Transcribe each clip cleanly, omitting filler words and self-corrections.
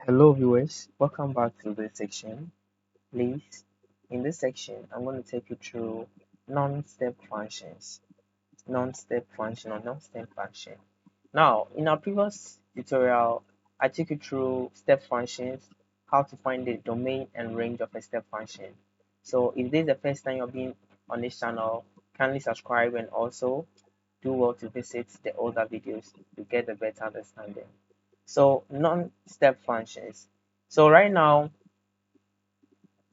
Hello viewers, welcome back to this section. Please, in this section, I'm going to take you through non-step functions. Non-step function or non-step function. Now, in our previous tutorial, I took you through step functions, how to find the domain and range of a step function. So if this is the first time you're being on this channel, kindly subscribe and also do well to visit the older videos to get a better understanding. So non-step functions. So right now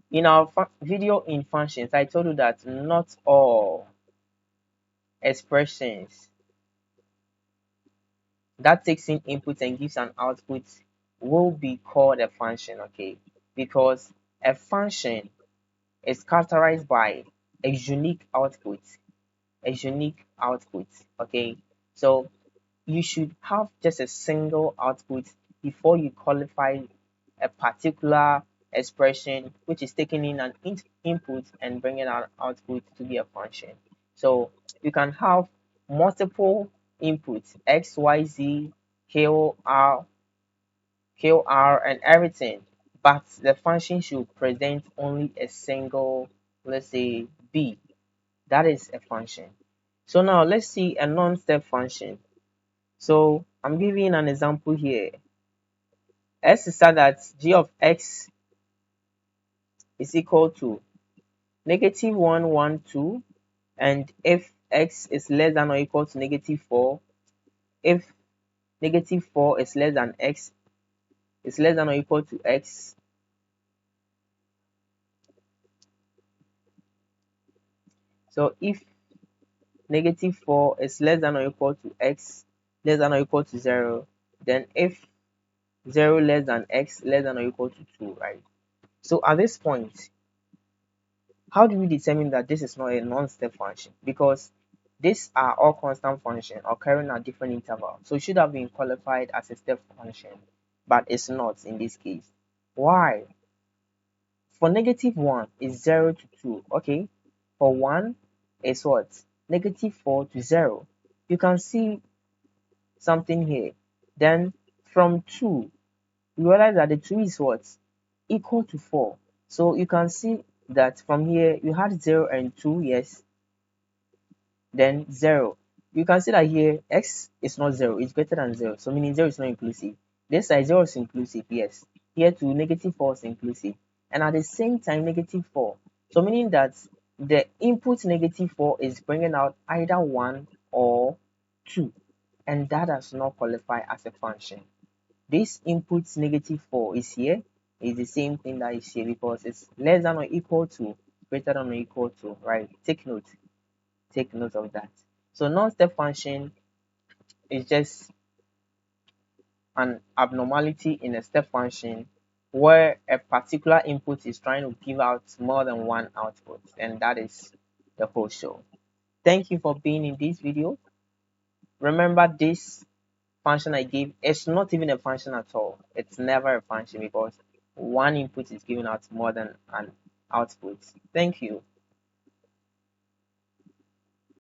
in our video in functions, I told you that not all expressions that takes in input and gives an output will be called a function, okay? Because a function is characterized by a unique output, okay? So you should have just a single output before you qualify a particular expression which is taking in an input and bringing out output to be a function. So you can have multiple inputs x, y, z, q, r, and everything, but the function should present only a single, let's say b. That is a function. So now let's see a non-step function. So I'm giving an example here. S is such that g of x is equal to negative 1, 1, 2, and if x is less than or equal to negative 4, if negative 4 is less than x, is less than or equal to x, so if negative 4 is less than or equal to x, less than or equal to 0, then if 0 less than x, less than or equal to 2, right? So at this point, how do we determine that this is not a non-step function? Because these are all constant functions occurring at different intervals. So it should have been qualified as a step function, but it's not in this case. Why? For negative 1 is 0 to 2. Okay. For 1 is what? Negative 4 to 0. You can see something here. Then from 2, you realize that the 2 is what? Equal to 4. So you can see that from here you had 0 and 2, yes, then 0. You can see that here x is not 0, it's greater than 0, so meaning 0 is not inclusive. This side 0 is inclusive, yes. Here to negative 4 is inclusive, and at the same time negative 4, so meaning that the input negative 4 is bringing out either 1 or 2, and that does not qualify as a function. This input negative 4 is here, is the same thing that is here because it's less than or equal to, greater than or equal to, right? Take note of that. So non-step function is just an abnormality in a step function where a particular input is trying to give out more than one output, and that is the whole show. Thank you for being in this video. Remember, this function I gave is not even a function at all. It's never a function because one input is giving out more than an output. Thank you.